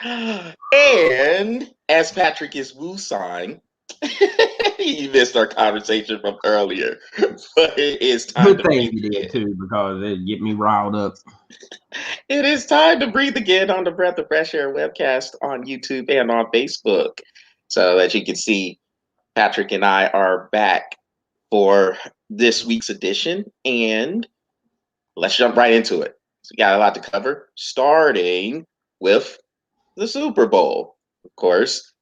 And as Patrick is Wu sign, you missed our conversation from earlier, but it is time Good to thing breathe you did again. too, because it get me riled up. It is time to breathe again on the Breath of Fresh Air webcast on YouTube and on Facebook. So as you can see, Patrick and I are back for this week's edition, and let's jump right into it. So we got a lot to cover, starting with the Super Bowl, of course.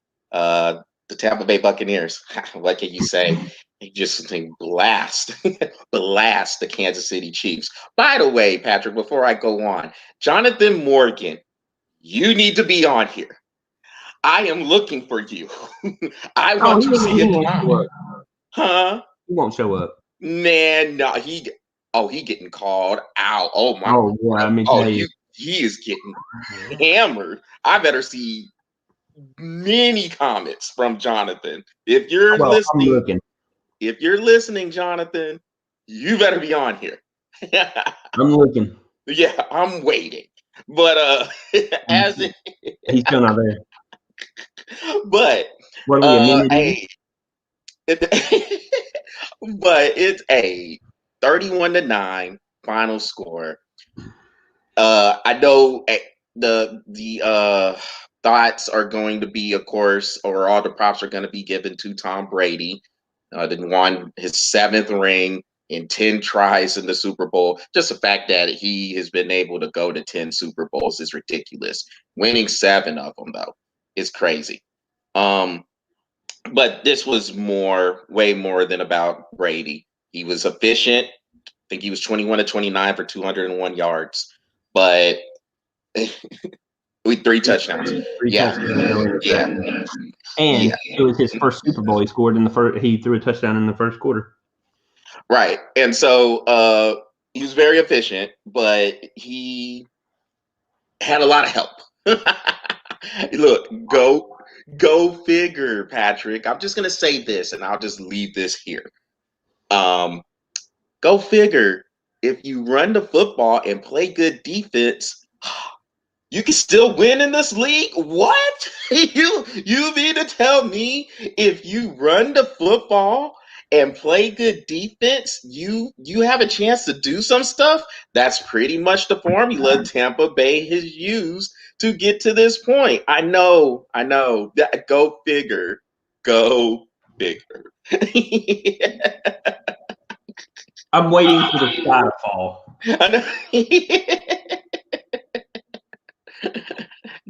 The Tampa Bay Buccaneers. What can you say? They just blast, blast the Kansas City Chiefs. By the way, Patrick, before I go on, Jonathan Morgan, you need to be on here. I am looking for you. I Oh, want to see he it won't show live. up. Huh? He won't show up. Man, no, he getting called out. Oh my, Oh yeah, let me oh tell you. he is getting hammered. I better see many comments from Jonathan. Well, I'm looking. If you're listening, Jonathan, you better be on here. I'm looking. Yeah, I'm waiting. But as it, He's still not there. but What are we, a minute in? hey, but it's a 31-9 final score. I know the thoughts are going to be, of course, or all the props are going to be given to Tom Brady. That won his 7th ring in 10 tries in the Super Bowl. Just the fact that he has been able to go to 10 Super Bowls is ridiculous. Winning 7 of them, though, is crazy. But this was way more than about Brady. He was efficient. I think he was 21 to 29 for 201 yards. But with 3 touchdowns. Yeah. Yeah. And Yeah. it was his first Super Bowl. He scored in the first. He threw a touchdown in the first quarter. Right. And so he was very efficient, but he had a lot of help. Look, go figure, Patrick. I'm just gonna say this and I'll just leave this here. Go figure. If you run the football and play good defense, you can still win in this league? What? You mean to tell me if you run the football and play good defense, you have a chance to do some stuff? That's pretty much the formula Tampa Bay has used to get to this point. I know. Go figure. Go figure. I'm waiting for the sky to fall. I know.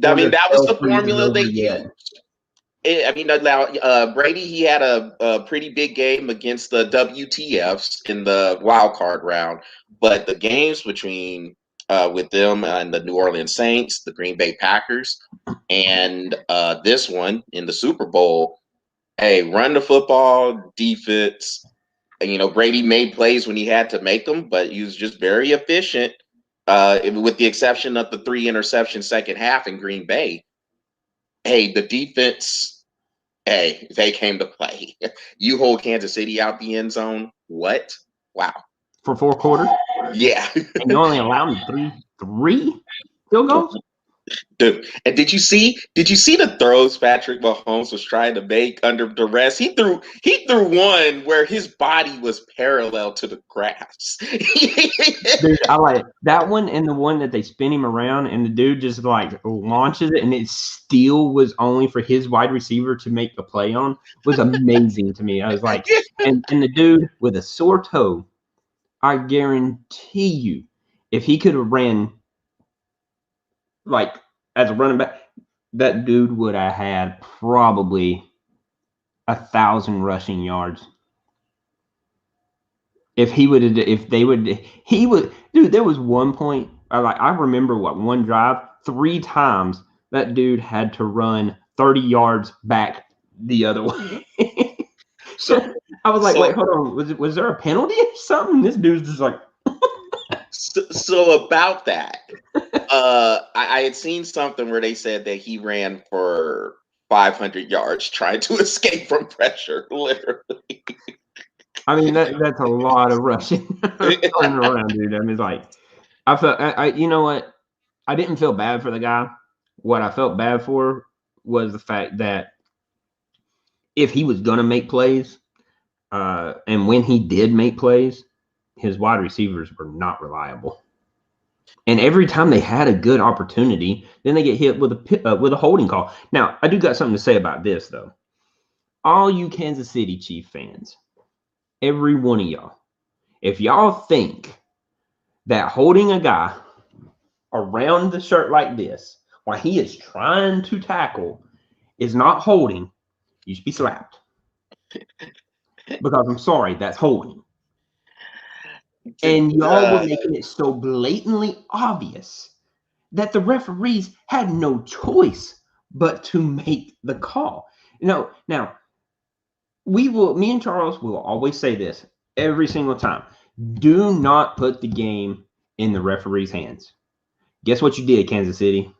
I mean, that was the formula they used. Brady, he had a pretty big game against the WTFs in the wild card round, but the games between with them and the New Orleans Saints, the Green Bay Packers, and this one in the Super Bowl, hey, run the football, defense. And, Brady made plays when he had to make them, but he was just very efficient. With the exception of the 3 interception second half in Green Bay. Hey, the defense, hey, they came to play. You hold Kansas City out the end zone. What? Wow. For 4 quarters? Yeah. And you only allowed three field goals? Dude, and did you see the throws Patrick Mahomes was trying to make under duress? He threw one where his body was parallel to the grass. Dude, I like that one and the one that they spin him around and the dude just like launches it and it still was only for his wide receiver to make the play on was amazing to me. I was like, and the dude with a sore toe, I guarantee you, if he could have ran like as a running back, that dude would have had probably 1,000 rushing yards. If he would have, if they would, he would, dude. There was one point, I remember one drive, 3 times that dude had to run 30 yards back the other way. So I was like, wait, hold on, was there a penalty or something? This dude's just like. So about that, I had seen something where they said that he ran for 500 yards trying to escape from pressure, literally. I mean, that's a lot of rushing running around, dude. I mean, it's like I felt, you know what? I didn't feel bad for the guy what I felt bad for was the fact that if he was going to make plays, and when he did make plays, his wide receivers were not reliable. And every time they had a good opportunity, then they get hit with a holding call. Now, I do got something to say about this, though. All you Kansas City Chief fans, every one of y'all, if y'all think that holding a guy around the shirt like this while he is trying to tackle is not holding, you should be slapped. Because I'm sorry, that's holding. And y'all were making it so blatantly obvious that the referees had no choice but to make the call. Now, me and Charles will always say this every single time. Do not put the game in the referee's hands. Guess what you did, Kansas City?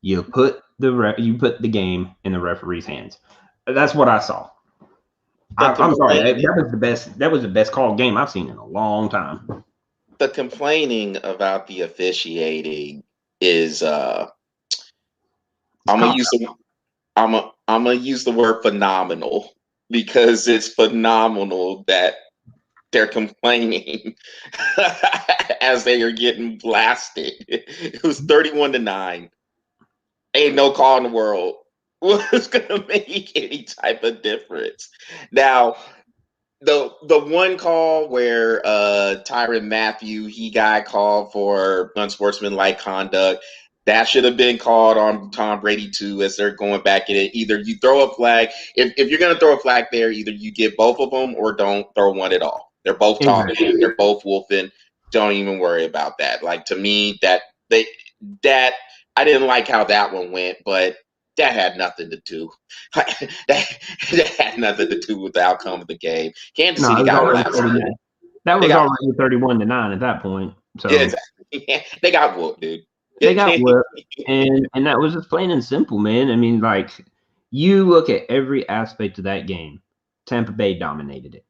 You put the game in the referee's hands. That's what I saw. I'm sorry. That was the best called game I've seen in a long time. The complaining about the officiating is I'm gonna use the word phenomenal, because it's phenomenal that they're complaining as they are getting blasted. It was 31-9. Ain't no call in the world was gonna make any type of difference. Now, the one call where Tyrann Mathieu, he got called for unsportsmanlike conduct, that should have been called on Tom Brady too, as they're going back at it. Either you throw a flag, if you're gonna throw a flag there, either you get both of them or don't throw one at all. They're both talking, they're both wolfing. Don't even worry about that. Like, to me, that I didn't like how that one went, but that had nothing to do. that had nothing to do with the outcome of the game. Kansas City got whooped. That was already 31-9 at that point. So yeah, exactly. They got whooped, dude. They got whooped, and that was just plain and simple, man. I mean, like, you look at every aspect of that game, Tampa Bay dominated it.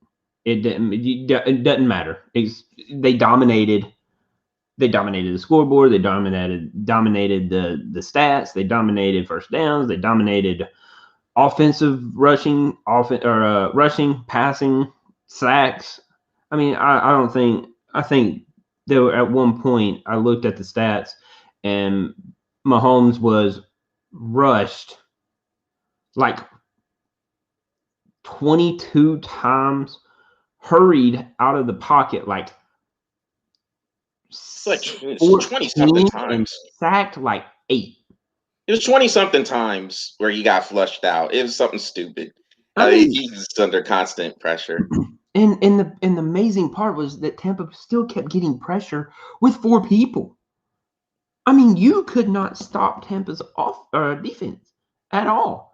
It doesn't matter. They dominated. They dominated the scoreboard. They dominated the stats. They dominated first downs. They dominated offensive rushing, passing, sacks. I mean, I think there were, at one point I looked at the stats and Mahomes was rushed like 22 times, hurried out of the pocket like 20-something times, and sacked like 8. It was 20-something times where he got flushed out. It was something stupid. He's under constant pressure. And the amazing part was that Tampa still kept getting pressure with 4 people. I mean, you could not stop Tampa's defense at all.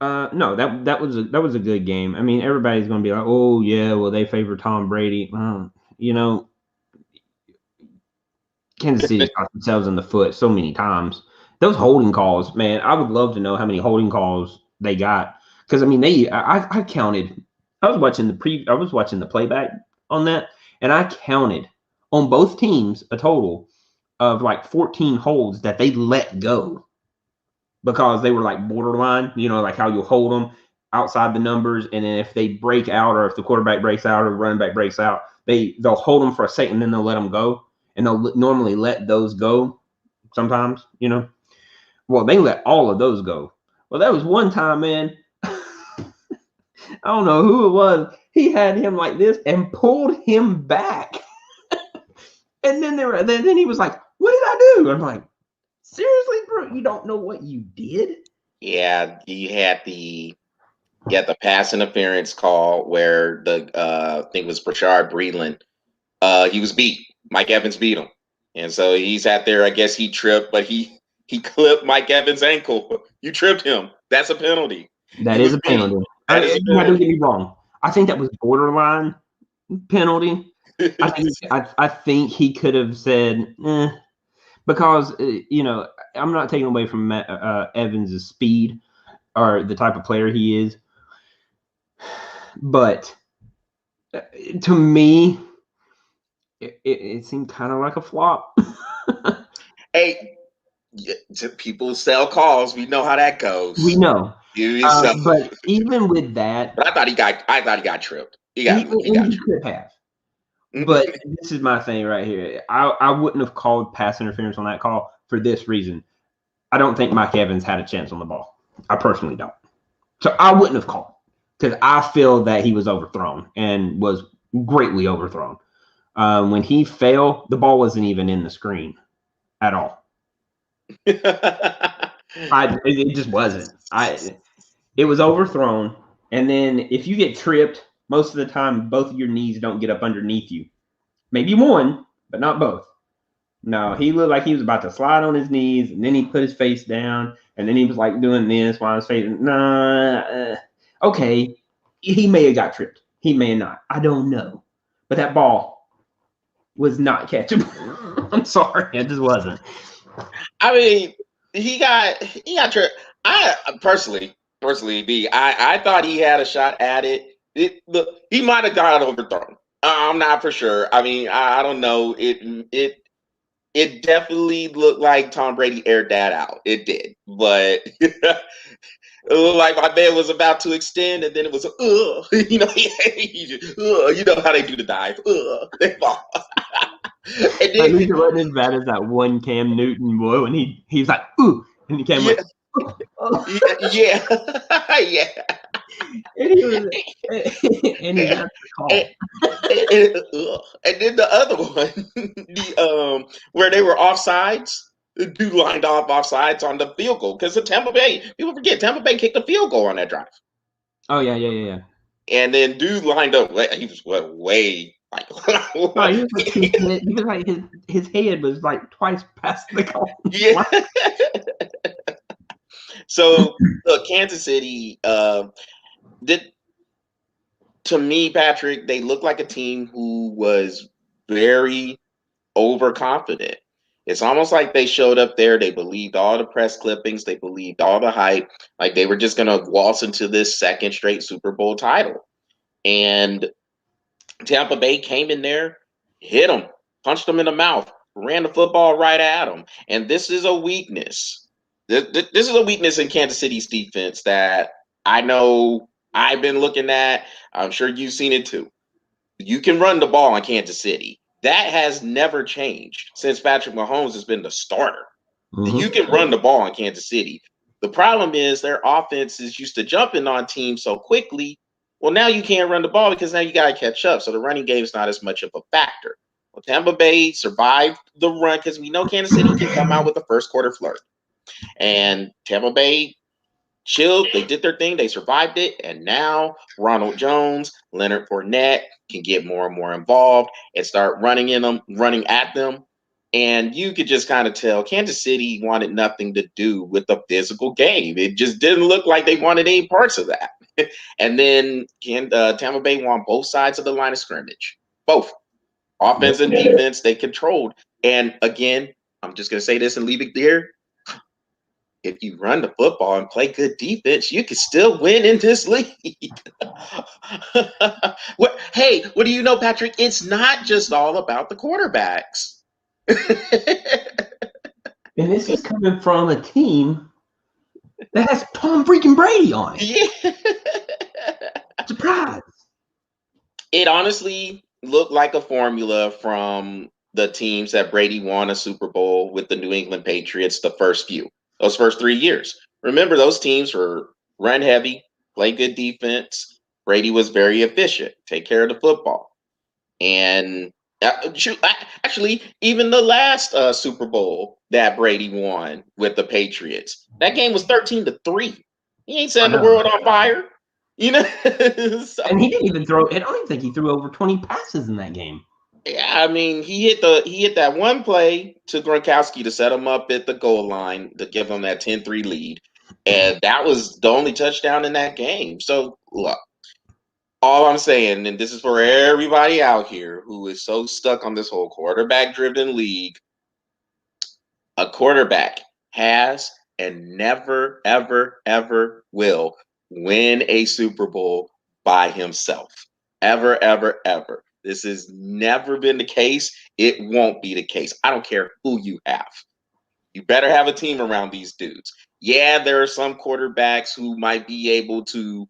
No, that was a good game. I mean, everybody's going to be like, oh yeah, well they favor Tom Brady. You know, Kansas City shot themselves in the foot so many times. Those holding calls, man, I would love to know how many holding calls they got. Because I mean, I counted. I was watching the playback on that, and I counted on both teams a total of like 14 holds that they let go because they were like borderline, you know, like how you hold them outside the numbers, and then if they break out, or if the quarterback breaks out or the running back breaks out, they'll hold them for a second, and then they'll let them go, and they'll normally let those go sometimes, you know. Well, they let all of those go. Well, that was one time, man. I don't know who it was. He had him like this and pulled him back. And then then he was like, "What did I do?" I'm like, "Seriously, bro? You don't know what you did?" Yeah, you had the pass interference call where I think it was Brashard Breeland. He was beat. Mike Evans beat him, and so he's out there. I guess he tripped, but he clipped Mike Evans' ankle. You tripped him. That's a penalty. That is a penalty. Don't get me wrong. I think that was borderline penalty. I think he could have said, because you know, I'm not taking away from Evans' speed or the type of player he is, but to me, it seemed kind of like a flop. Hey, people sell calls. We know how that We goes. know. So, But even with that, but I thought he got tripped. He got he tripped. could have. But this is my thing right here. I wouldn't have called pass interference on that call for this reason. I don't think Mike Evans had a chance on the ball. I personally don't. So I wouldn't have called because I feel that he was overthrown and was greatly overthrown. When he fell, the ball wasn't even in the screen at all. It just wasn't. It was overthrown. And then if you get tripped, most of the time, both of your knees don't get up underneath you. Maybe one, but not both. No, he looked like he was about to slide on his knees, and then he put his face down, and then he was like doing this while his face. Okay, he may have got tripped. He may have not. I don't know, but that ball was not catchable. I'm sorry, it just wasn't. I mean, he got tripped. I personally, I thought he had a shot at it. Look, he might have got overthrown. I'm not for sure. I mean, I don't know. It definitely looked like Tom Brady aired that out. It did, but it looked like my man was about to extend, and then it was you know, you know how they do the dive, they fall. And At then, least it wasn't as bad as that one Cam Newton boy when he was like ooh, and he came yeah, like oh. yeah, yeah. And he was and he got the And, call. and then the other one, where they were offsides. The dude lined off offsides on the field goal because of Tampa Bay. People forget Tampa Bay kicked a field goal on that drive. Oh yeah. And then dude lined up. He was way like. No, he was like 2 feet. He was like his head was like twice past the goal. Yeah. So look, Kansas City did to me, Patrick. They looked like a team who was very overconfident. It's almost like they showed up there. They believed all the press clippings. They believed all the hype. Like they were just going to waltz into this second straight Super Bowl title. And Tampa Bay came in there, hit them, punched them in the mouth, ran the football right at them. And this is a weakness. This is a weakness in Kansas City's defense that I know I've been looking at. I'm sure you've seen it too. You can run the ball in Kansas City. That has never changed since Patrick Mahomes has been the starter. Mm-hmm. You can run the ball in Kansas City. The problem is their offense is used to jumping on teams so quickly. Well, now you can't run the ball because now you got to catch up. So the running game is not as much of a factor. Well, Tampa Bay survived the run because we know Kansas City can come out with a first quarter flirt. And Tampa Bay chilled. They did their thing. They survived it. And now Ronald Jones, Leonard Fournette can get more and more involved and start running at them. And you could just kind of tell Kansas City wanted nothing to do with the physical game. It just didn't look like they wanted any parts of that. And then Tampa Bay won both sides of the line of scrimmage. Both. Offense and defense, they controlled. And again, I'm just going to say this and leave it there. If you run the football and play good defense, you can still win in this league. Hey, what do you know, Patrick? It's not just all about the quarterbacks. And this is coming from a team that has Tom freaking Brady on it. Yeah. Surprise. It honestly looked like a formula from the teams that Brady won a Super Bowl with the New England Patriots those first 3 years. Remember, those teams were run heavy, play good defense. Brady was very efficient, take care of the football. And actually, even the last Super Bowl that Brady won with the Patriots, that game was 13-3. He ain't setting the world on fire. You know, so, and he didn't even throw. I don't even think he threw over 20 passes in that game. yeah, I mean, he hit that one play to Gronkowski to set him up at the goal line to give him that 10-3 lead, and that was the only touchdown in that game. So look, all I'm saying, and this is for everybody out here who is so stuck on this whole quarterback-driven league, a quarterback has and never, ever, ever will win a Super Bowl by himself. Ever, ever, ever. This has never been the case. It won't be the case. I don't care who you have. You better have a team around these dudes. Yeah, there are some quarterbacks who might be able to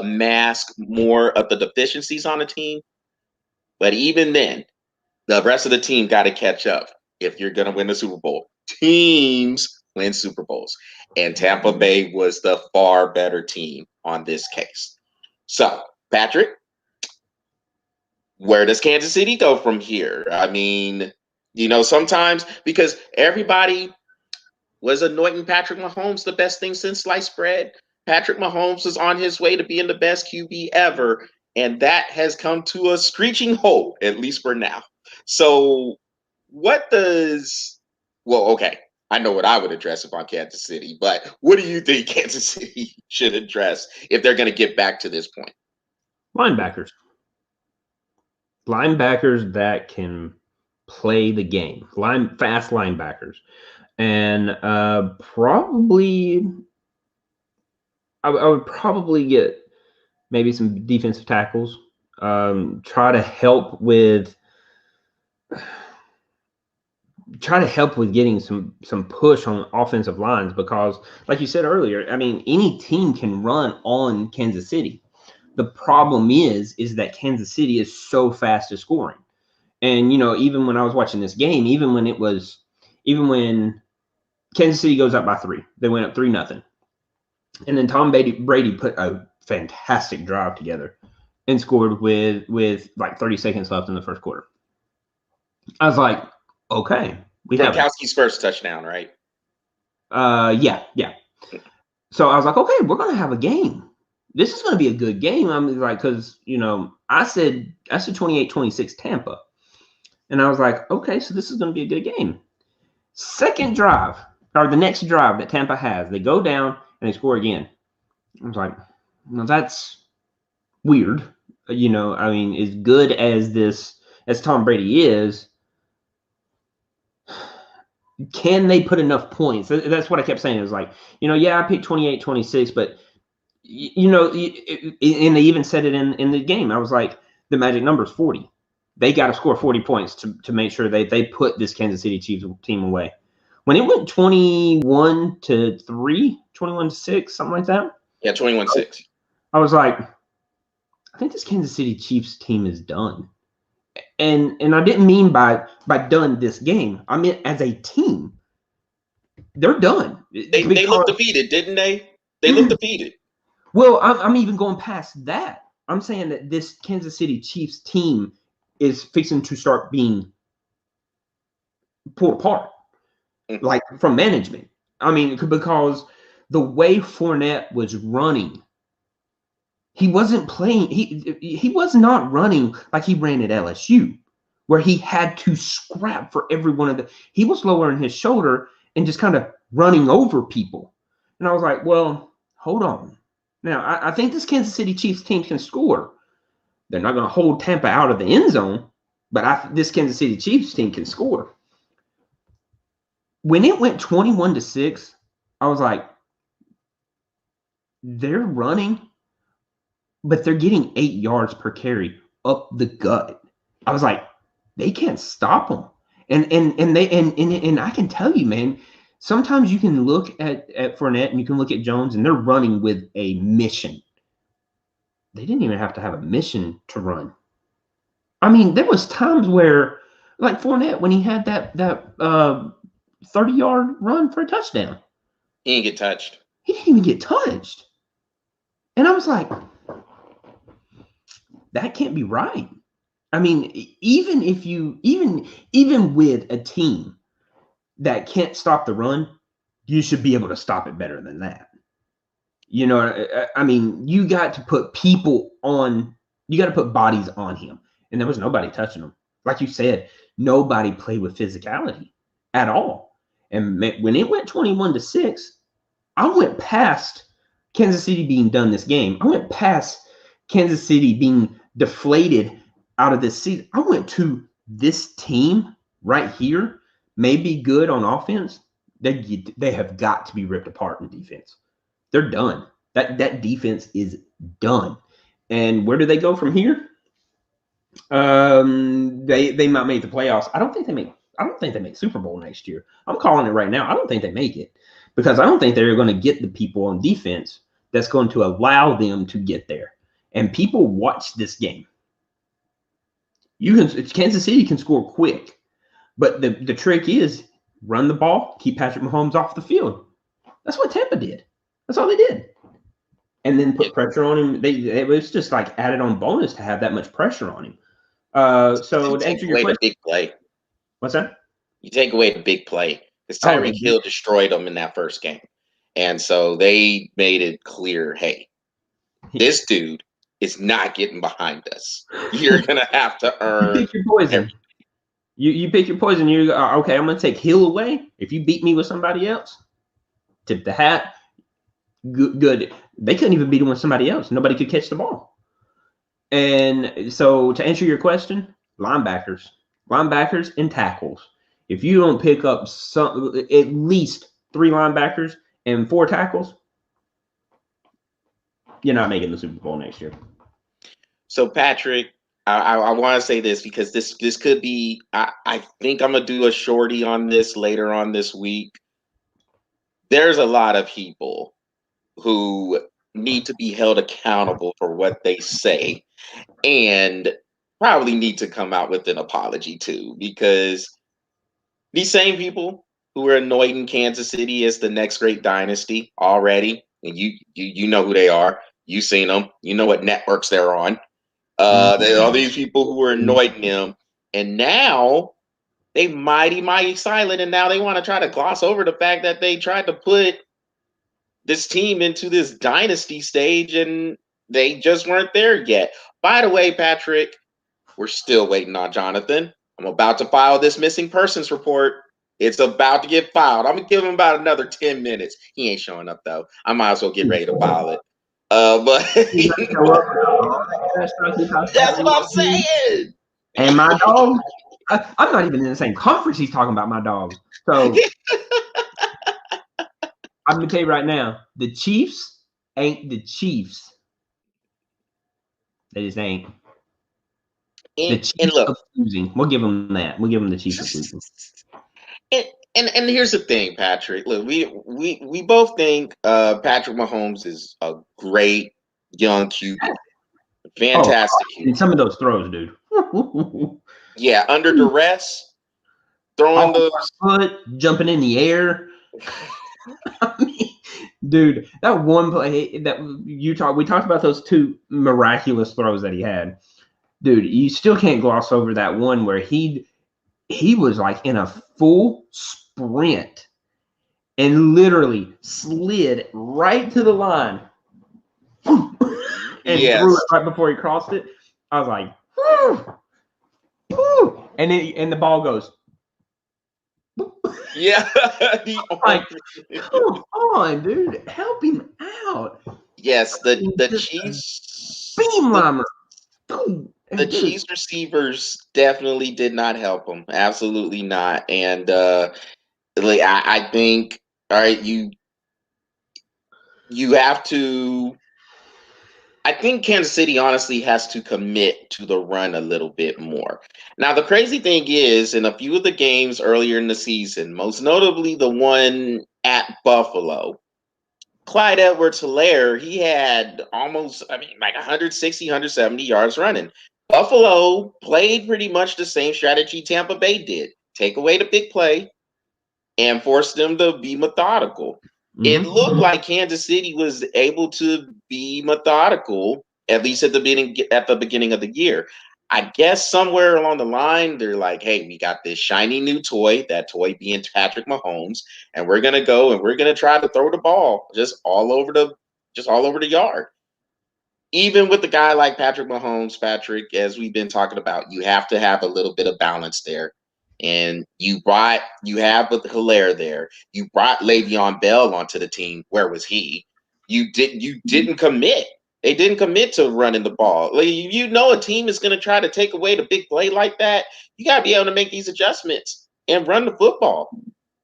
mask more of the deficiencies on a team, but even then, the rest of the team got to catch up if you're going to win the Super Bowl. Teams win Super Bowls, and Tampa Bay was the far better team on this case. So, Patrick, where does Kansas City go from here? I mean, sometimes because everybody was anointing Patrick Mahomes the best thing since sliced bread. Patrick Mahomes is on his way to being the best QB ever, and that has come to a screeching halt, at least for now. So, okay, I know what I would address if I'm Kansas City, but what do you think Kansas City should address if they're going to get back to this point? Linebackers. Linebackers that can play the game. Fast linebackers. And probably I would probably get maybe some defensive tackles. Try to help with getting some push on offensive lines, because like you said earlier, I mean, any team can run on Kansas City. The problem is that Kansas City is so fast at scoring. And even when I was watching this game, even when Kansas City goes up by 3, they went up 3-0. And then Tom Brady put a fantastic drive together and scored with like 30 seconds left in the first quarter. I was like, okay, Gronkowski's first touchdown, right? Yeah. So I was like, okay, we're gonna have a game. This is gonna be a good game. I mean, like, because I said 28-26 Tampa, and I was like, okay, so this is gonna be a good game. Second drive, or the next drive that Tampa has, they go down and they score again. I was like, well, that's weird. I mean, as good as Tom Brady is, can they put enough points? That's what I kept saying. It was like, yeah, I picked 28-26, but and they even said it in the game. I was like, the magic number is 40. They got to score 40 points to make sure they put this Kansas City Chiefs team away. When it went 21-3, 21-6, something like that. Yeah, 21-6. I was like, I think this Kansas City Chiefs team is done. And I didn't mean by done this game. I meant as a team, they're done. They looked defeated, didn't they? They looked defeated. Well, I'm even going past that. I'm saying that this Kansas City Chiefs team is fixing to start being pulled apart, like from management. I mean, because the way Fournette was running, he wasn't playing. He was not running like he ran at LSU, where he had to scrap for every one of the. He was lowering his shoulder and just kind of running over people. And I was like, well, hold on. Now, I think this Kansas City Chiefs team can score. They're not going to hold Tampa out of the end zone, but this Kansas City Chiefs team can score. When it went 21-6, I was like, they're running, but they're getting 8 yards per carry up the gut. I was like, they can't stop them. And I can tell you, man, sometimes you can look at Fournette and you can look at Jones, and they're running with a mission. They didn't even have to have a mission to run. I mean, there was times where, like Fournette, when he had that 30-yard run for a touchdown, he didn't get touched. He didn't even get touched. And I was like, that can't be right. I mean, even with a team that can't stop the run, you should be able to stop it better than that. I mean, you got to put bodies on him, and there was nobody touching him. Like you said, nobody played with physicality at all. And when it went 21-6, I went past Kansas City being done this game. I went past Kansas City being deflated out of this season. I went to this team right here may be good on offense. They have got to be ripped apart in defense. They're done. That defense is done. And where do they go from here? They might make the playoffs. I don't think I don't think they make Super Bowl next year. I'm calling it right now. I don't think they make it because I don't think they're going to get the people on defense that's going to allow them to get there. And people watch this game. Kansas City can score quick, but the trick is run the ball, keep Patrick Mahomes off the field. That's what Tampa did. That's all they did. And then put pressure on him. It was just like added on bonus to have that much pressure on him. So to answer your question, big play. What's that? You take away the big play because Tyreek Hill destroyed them in that first game, and so they made it clear, hey, this dude is not getting behind us. You're gonna have to earn. You pick your poison. You pick your poison. You go, okay, I'm gonna take Hill away. If you beat me with somebody else, tip the hat. Good. They couldn't even beat him with somebody else. Nobody could catch the ball. And so to answer your question, linebackers and tackles. If you don't pick up at least 3 linebackers and 4 tackles, you're not making the Super Bowl next year. So Patrick, I want to say this because this could be. I think I'm gonna do a shorty on this later on this week. There's a lot of people who need to be held accountable for what they say, and probably need to come out with an apology too, because these same people who are anointing Kansas City as the next great dynasty already, and you know who they are. You've seen them. You know what networks they're on. All these people who are anointing them, and now they mighty silent, and now they want to try to gloss over the fact that they tried to put this team into this dynasty stage, and they just weren't there yet. By the way, Patrick, we're still waiting on Jonathan. I'm about to file this missing persons report. It's about to get filed. I'm gonna give him about another 10 minutes. He ain't showing up though. I might as well get ready to file it. But that's what I'm saying. And my dog, I'm not even in the same conference he's talking about my dog. So I'm gonna tell you right now, the Chiefs ain't the Chiefs. They just ain't. The Chiefs are losing. We'll give them that. We'll give them the Chiefs losing. And here's the thing, Patrick. Look, we both think Patrick Mahomes is a great young QB. Fantastic. And some of those throws, dude. Yeah, under duress, throwing those foot, jumping in the air. I mean, dude, that one play that we talked about those 2 miraculous throws that he had. Dude, you still can't gloss over that one where he was like in a full sprint and literally slid right to the line and threw it right before he crossed it. I was like, whew, whew. And the ball goes. Yeah. Like, come on, dude. Help him out. Yes, the Chiefs beamliner. The Chiefs receivers definitely did not help him. Absolutely not. And I think, all right, you have to. I think Kansas City honestly has to commit to the run a little bit more. Now, the crazy thing is, in a few of the games earlier in the season, most notably the one at Buffalo, Clyde Edwards-Helaire, he had like 160, 170 yards running. Buffalo played pretty much the same strategy Tampa Bay did. Take away the big play and force them to be methodical. It looked like Kansas City was able to be methodical, at least at the beginning of the year. I guess somewhere along the line, they're like, hey, we got this shiny new toy, that toy being Patrick Mahomes, and we're going to go and we're going to try to throw the ball just all over the yard. Even with a guy like Patrick Mahomes, Patrick, as we've been talking about, you have to have a little bit of balance there. And you have with Helaire there. You brought Le'Veon Bell onto the team. Where was he? You didn't commit. They didn't commit to running the ball. Like, you know, a team is going to try to take away the big play like that. You got to be able to make these adjustments and run the football.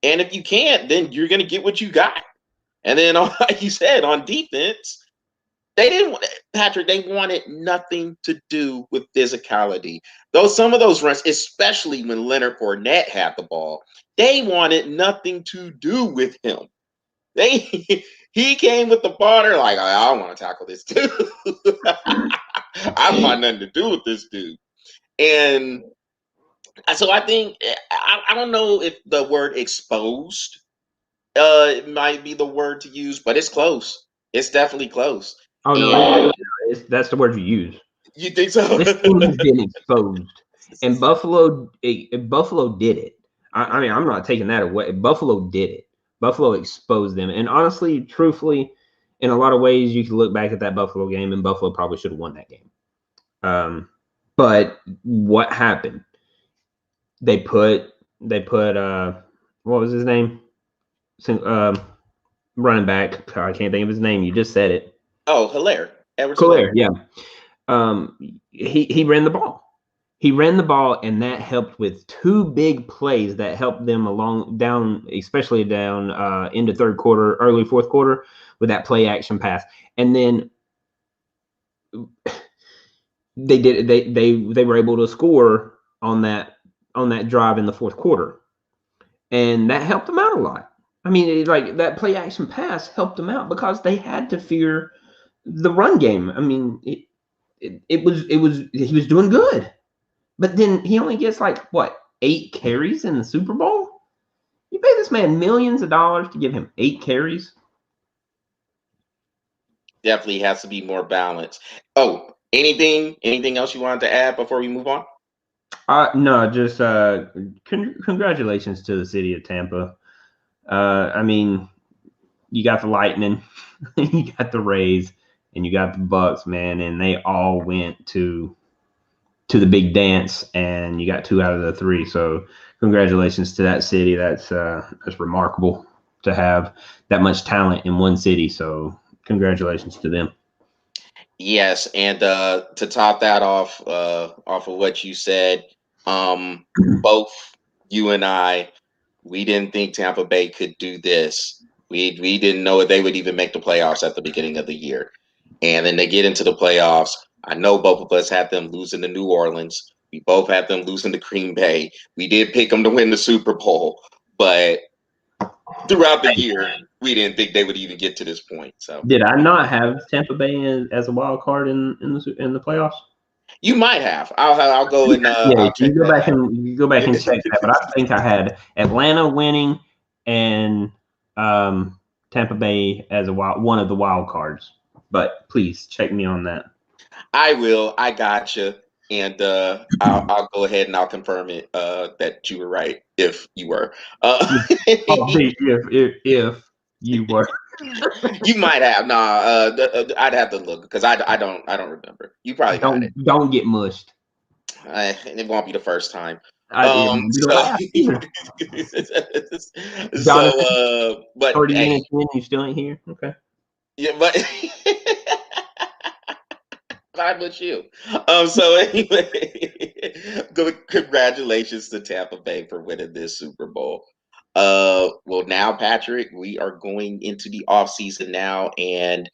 And if you can't, then you're going to get what you got. And then, like you said, on defense, They didn't want Patrick. They wanted nothing to do with physicality. Though some of those runs, especially when Leonard Fournette had the ball, they wanted nothing to do with him. They he came with the ball. They're like, I don't want to tackle this dude. I want nothing to do with this dude. And so I think I don't know if the word exposed it might be the word to use, but it's close. It's definitely close. Oh no, that's the word you use. You think so? This team has been exposed, and Buffalo did it. I mean, I'm not taking that away. Buffalo did it. Buffalo exposed them, and honestly, truthfully, in a lot of ways, you can look back at that Buffalo game, and Buffalo probably should have won that game. But what happened? They put what was his name? Running back. I can't think of his name. You just said it. Oh, Hilaire. Hilaire, yeah. He ran the ball. He ran the ball, and that helped with two big plays that helped them especially down into third quarter, early fourth quarter, with that play action pass. And then they were able to score on that drive in the fourth quarter, and that helped them out a lot. I mean, like that play action pass helped them out because they had to fear the run game. I mean, he was doing good, but then he only gets like what 8 carries in the Super Bowl. You pay this man millions of dollars to give him 8 carries. Definitely has to be more balanced. Oh, anything else you wanted to add before we move on? No, just congratulations to the city of Tampa. I mean, you got the Lightning, you got the Rays, and you got the Bucks, man, and they all went to the big dance, and you got 2 out of the 3. So congratulations to that city. That's remarkable to have that much talent in one city. So congratulations to them. Yes, and to top that off of what you said, both you and I, we didn't think Tampa Bay could do this. We didn't know they would even make the playoffs at the beginning of the year, and then they get into the playoffs. I know both of us had them losing to New Orleans. We both had them losing to Green Bay. We did pick them to win the Super Bowl, but throughout the year, we didn't think they would even get to this point. So, did I not have Tampa Bay as a wild card in the playoffs? You might have. I'll go and I'll check you go that back out. and check that. But I think I had Atlanta winning and Tampa Bay as one of the wild cards. But please check me on that. I will. I got you. And I'll go ahead and I'll confirm it that you were right if you were. If you were. You might have. Nah, I'd have to look because I don't remember. You probably got it. Don't get mushed. It won't be the first time. But hey, you still ain't here. Okay. Yeah, but I'm with you. So anyway, congratulations to Tampa Bay for winning this Super Bowl. Well, now, Patrick, we are going into the off season now, and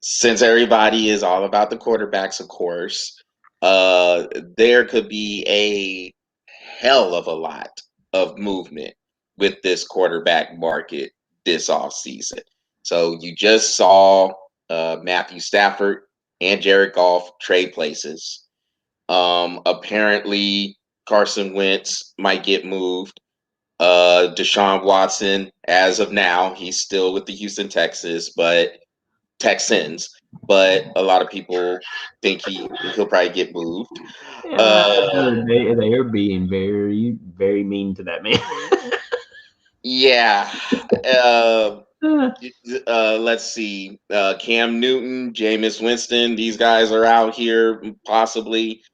since everybody is all about the quarterbacks, of course, there could be a hell of a lot of movement with this quarterback market this off season. So you just saw Matthew Stafford and Jared Goff trade places. Apparently, Carson Wentz might get moved. Deshaun Watson, as of now, he's still with the Houston Texans, but a lot of people think he'll probably get moved. They are being very, very mean to that man. Yeah. Let's see. Cam Newton, Jameis Winston, these guys are out here possibly.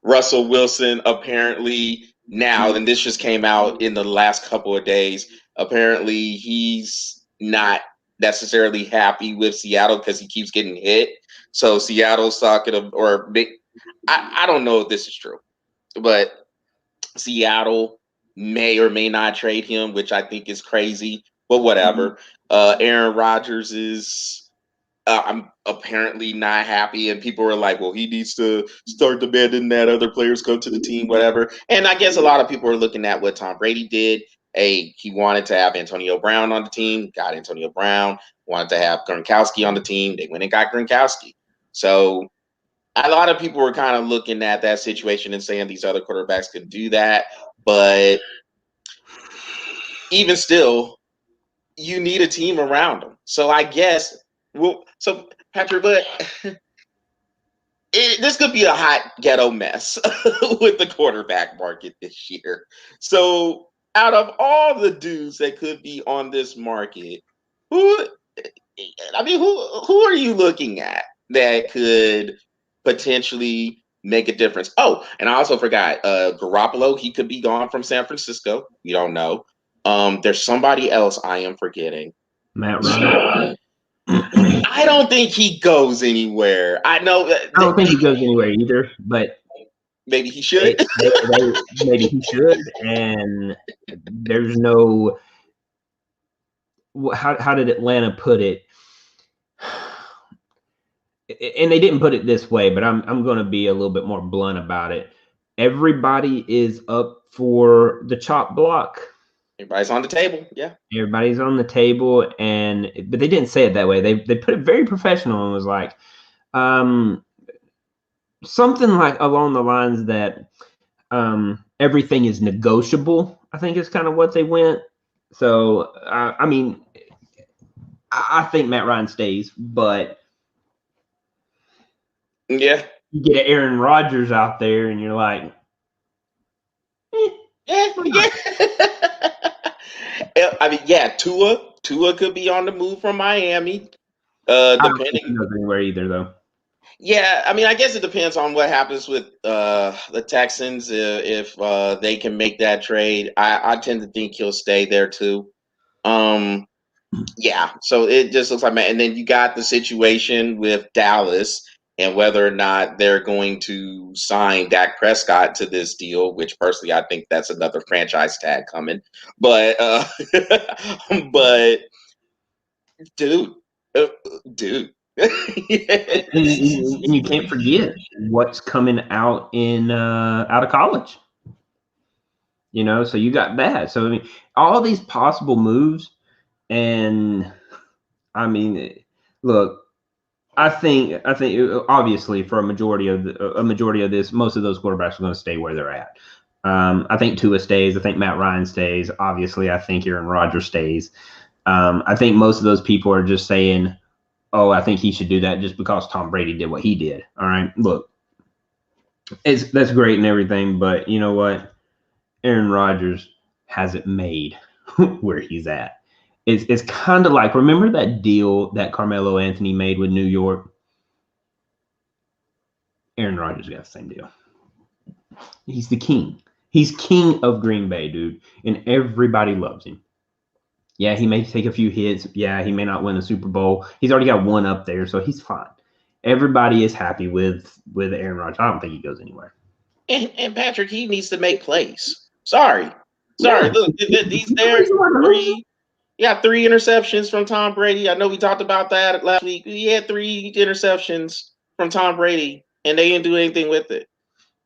Russell Wilson apparently now, and this just came out in the last couple of days. Apparently, he's not necessarily happy with Seattle because he keeps getting hit. So Seattle's talking I don't know if this is true, but Seattle may or may not trade him, which I think is crazy. but whatever. Aaron Rodgers is I'm apparently not happy, and people are like, well, he needs to start demanding that other players come to the team, whatever. And I guess a lot of people are looking at what Tom Brady did. Hey, he wanted to have Antonio Brown on the team, got Antonio Brown, wanted to have Gronkowski on the team, they went and got Gronkowski. So a lot of people were kind of looking at that situation and saying these other quarterbacks could do that, but even still, you need a team around them. So I guess, well, so Patrick, but this could be a hot ghetto mess with the quarterback market this year. So out of all the dudes that could be on this market, who who are you looking at that could potentially make a difference? Oh, and I also forgot Garoppolo, he could be gone from San Francisco. We don't know. There's somebody else I am forgetting. Matt Ryan. I don't think he goes anywhere. I know. I don't think he goes anywhere either, but maybe he should. Maybe he should, and there's no. How did Atlanta put it? And they didn't put it this way, but I'm going to be a little bit more blunt about it. Everybody is up for the chop block. Everybody's on the table. Yeah. Everybody's on the table, but they didn't say it that way. They put it very professional and was like, something like along the lines that everything is negotiable, I think is kind of what they went. So, I mean, I think Matt Ryan stays, but yeah, you get Aaron Rodgers out there and you're like, yeah. I mean, yeah, Tua could be on the move from Miami. Depending, I don't think he goes anywhere either, though. Yeah, I mean, I guess it depends on what happens with the Texans if they can make that trade. I tend to think he'll stay there too. Yeah, so it just looks like, man. And then you got the situation with Dallas and whether or not they're going to sign Dak Prescott to this deal, which personally I think that's another franchise tag coming. But but dude. And you can't forget what's coming out out of college. You know, so you got that. So I mean, all these possible moves, and I mean, look, I think obviously for a majority of this, most of those quarterbacks are going to stay where they're at. I think Tua stays. I think Matt Ryan stays. Obviously, I think Aaron Rodgers stays. I think most of those people are just saying, oh, I think he should do that just because Tom Brady did what he did. All right, look, that's great and everything, but you know what? Aaron Rodgers hasn't made where he's at. It's kind of like, remember that deal that Carmelo Anthony made with New York? Aaron Rodgers got the same deal. He's the king. He's king of Green Bay, dude, and everybody loves him. Yeah, he may take a few hits. Yeah, he may not win a Super Bowl. He's already got one up there, so he's fine. Everybody is happy with Aaron Rodgers. I don't think he goes anywhere. And Patrick, he needs to make plays. Sorry. Yeah. Look, these there three. Yeah, 3 interceptions from Tom Brady. I know we talked about that last week. He had 3 interceptions from Tom Brady, and they didn't do anything with it.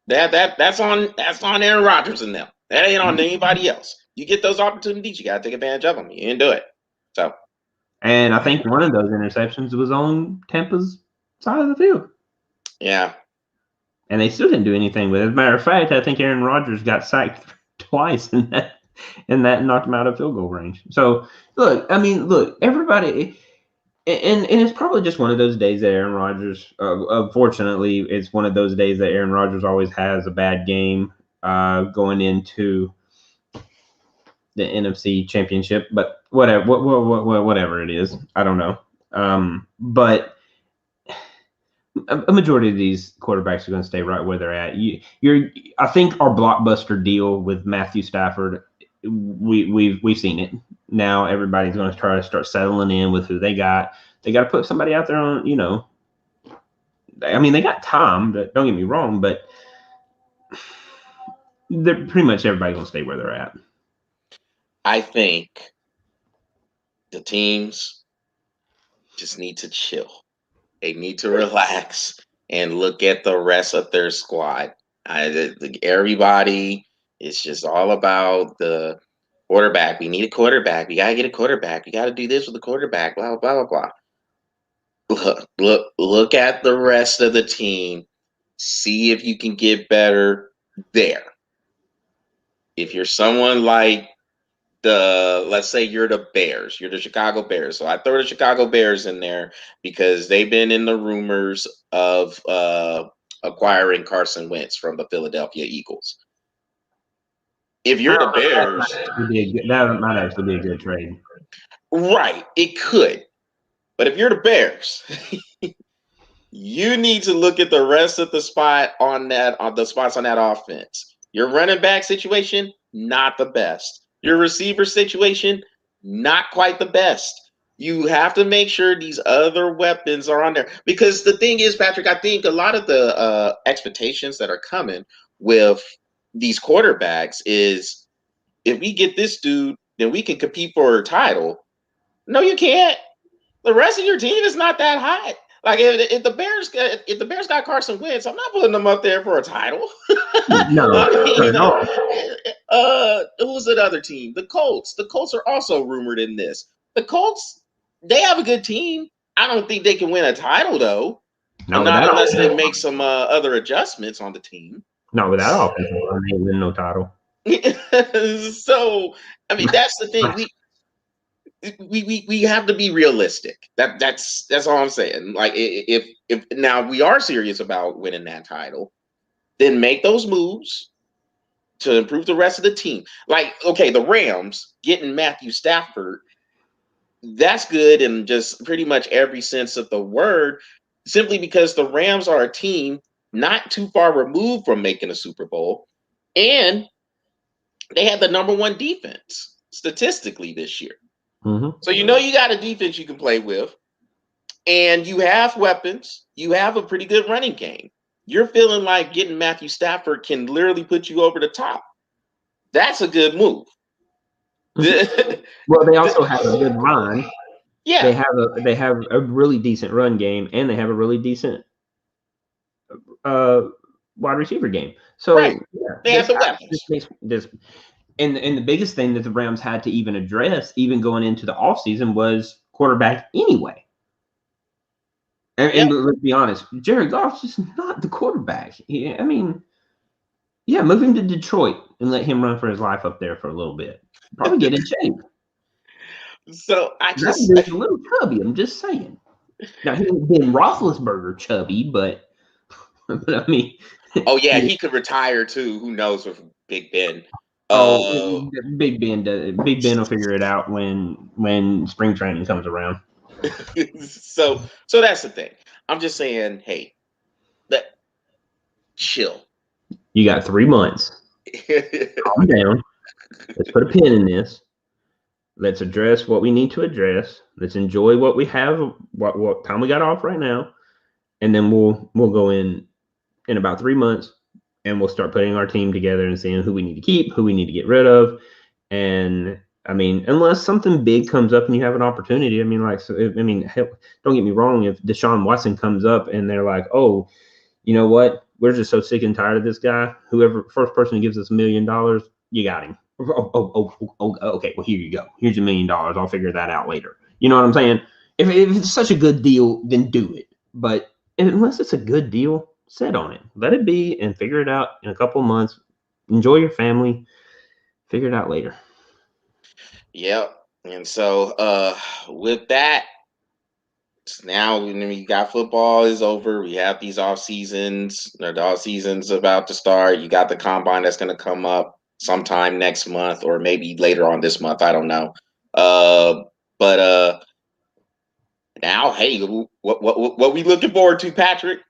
That's on Aaron Rodgers and them. That ain't on anybody else. You get those opportunities, you got to take advantage of them. You didn't do it. So, and I think one of those interceptions was on Tampa's side of the field. Yeah. And they still didn't do anything with it. As a matter of fact, I think Aaron Rodgers got sacked twice in that knocked him out of field goal range. So, look, everybody, and it's probably just one of those days that Aaron Rodgers, unfortunately, it's one of those days that Aaron Rodgers always has a bad game going into the NFC Championship. But whatever it is, I don't know. But a majority of these quarterbacks are going to stay right where they're at. I think our blockbuster deal with Matthew Stafford, we've seen it. Now everybody's going to try to start settling in with who they got. They got to put somebody out there on, you know. I mean, they got Tom. Don't get me wrong, but they're pretty much everybody's going to stay where they're at. I think the teams just need to chill. They need to relax and look at the rest of their squad. Everybody is just all about the quarterback. We need a quarterback. We gotta get a quarterback. We gotta do this with the quarterback. Blah blah blah blah. Look at the rest of the team. See if you can get better there. If you're someone like let's say you're the Bears, you're the Chicago Bears. So I throw the Chicago Bears in there because they've been in the rumors of acquiring Carson Wentz from the Philadelphia Eagles. If you're the Bears, that might actually be a good trade. Right, it could. But if you're the Bears, you need to look at the rest of the spots on that offense. Your running back situation, not the best. Your receiver situation, not quite the best. You have to make sure these other weapons are on there. Because the thing is, Patrick, I think a lot of the expectations that are coming with these quarterbacks is if we get this dude, then we can compete for a title. No, you can't. The rest of your team is not that hot. Like if the Bears got Carson Wentz, I'm not putting them up there for a title. No, who's another team? The Colts. The Colts are also rumored in this. The Colts, they have a good team. I don't think they can win a title though. No, not unless they make some other adjustments on the team. No, without offensive line, they win no title. So, I mean, that's the thing. We have to be realistic. That's all I'm saying. Like if now we are serious about winning that title, then make those moves to improve the rest of the team. Like, okay, the Rams getting Matthew Stafford, that's good in just pretty much every sense of the word, simply because the Rams are a team not too far removed from making a Super Bowl, and they had the #1 defense statistically this year. Mm-hmm. So you got a defense you can play with, and you have weapons. You have a pretty good running game. You're feeling like getting Matthew Stafford can literally put you over the top. That's a good move. Well, they also have a good run. Yeah, they have a really decent run game, and they have a really decent wide receiver game. So right. They have the weapons. And the biggest thing that the Rams had to even address, even going into the offseason, was quarterback anyway. And let's be honest, Jared Goff's just not the quarterback. Move him to Detroit and let him run for his life up there for a little bit. Probably get in shape. So That dude's a little chubby. I'm just saying. Now he ain't Ben Roethlisberger chubby, but I mean. Oh yeah, he could retire too. Who knows with Big Ben? Big Ben will figure it out when spring training comes around. So that's the thing. I'm just saying, hey, chill. You got 3 months. Calm down. Let's put a pin in this. Let's address what we need to address. Let's enjoy what we have, what time we got off right now, and then we'll go in about 3 months, and we'll start putting our team together and seeing who we need to keep, who we need to get rid of. And I mean, unless something big comes up and you have an opportunity, hell, don't get me wrong. If Deshaun Watson comes up and they're like, oh, you know what? We're just so sick and tired of this guy. Whoever first person who gives us $1 million, you got him. Okay. Well, here you go. Here's $1 million. I'll figure that out later. You know what I'm saying? If it's such a good deal, then do it. But unless it's a good deal, sit on it. Let it be and figure it out in a couple of months. Enjoy your family. Figure it out later. Yep. And so with that, now we got football is over. We have these off seasons. The off season's about to start. You got the combine that's going to come up sometime next month or maybe later on this month. I don't know. But now, hey, what we looking forward to, Patrick?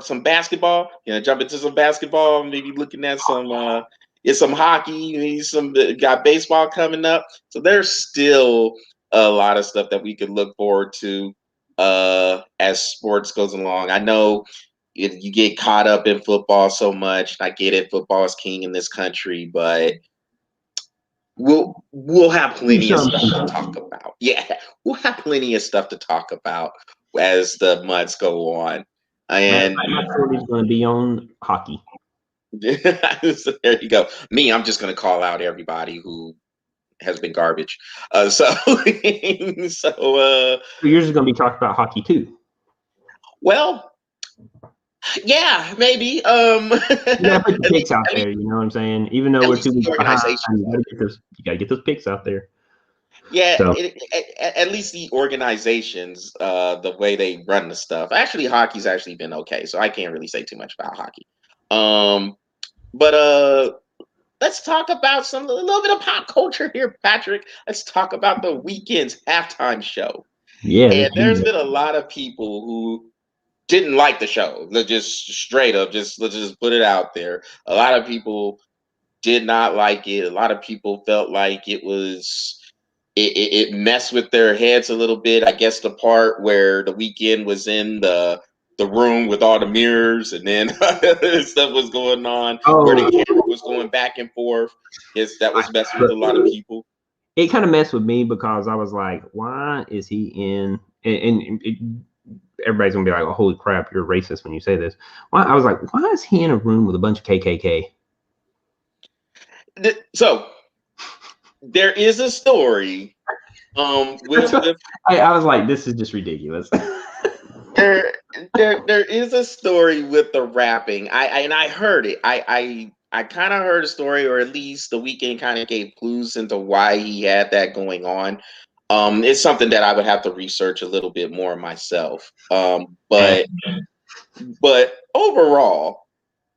Some basketball. Jump into some basketball. Maybe looking at some hockey. Maybe got baseball coming up. So there's still a lot of stuff that we could look forward to as sports goes along. I know if you get caught up in football so much, I get it. Football is king in this country, but we'll have plenty of stuff to Something. talk about. Yeah, we'll have plenty of stuff to talk about as the months go on. And My story is going to be on hockey. so there you go. Me, I'm just going to call out everybody who has been garbage. So So yours is going to be talked about hockey too. well, yeah, maybe. You gotta put the picks out there. You know what I'm saying? Even though we're 2 weeks behind, you gotta get those picks out there. Yeah, So at least the organizations, the way they run the stuff. Actually, hockey's actually been okay, so I can't really say too much about hockey. But let's talk about a little bit of pop culture here, Patrick. Let's talk about the Weeknd's halftime show. yeah, And there's been a lot of people who didn't like the show. Just straight up, let's just put it out there. A lot of people did not like it. A lot of people felt like it messed with their heads a little bit. I guess the part where the Weeknd was in the room with all the mirrors and then stuff was going on where the camera was going back and forth. Yes, that was messing with a lot of people. It kind of messed with me because I was like, why is he in? Everybody's gonna be like, oh, holy crap, you're racist when you say this. Why? I was like, why is he in a room with a bunch of KKK? So there is a story. I was like, this is just ridiculous. there is a story with the rapping. I heard it. I kind of heard a story, or at least the Weeknd kind of gave clues into why he had that going on. It's something that I would have to research a little bit more myself. But overall,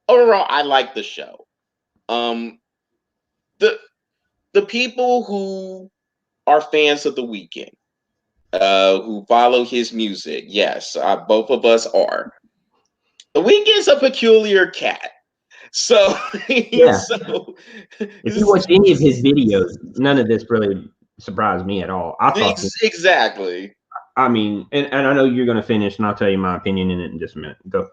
I like the show. The people who are fans of the Weeknd, who follow his music, yes, both of us are. The Weeknd's a peculiar cat. So, yeah. so if you watch any of his videos, none of this really surprised me at all. I thought exactly. I mean, and I know you're going to finish, and I'll tell you my opinion in it in just a minute. Go.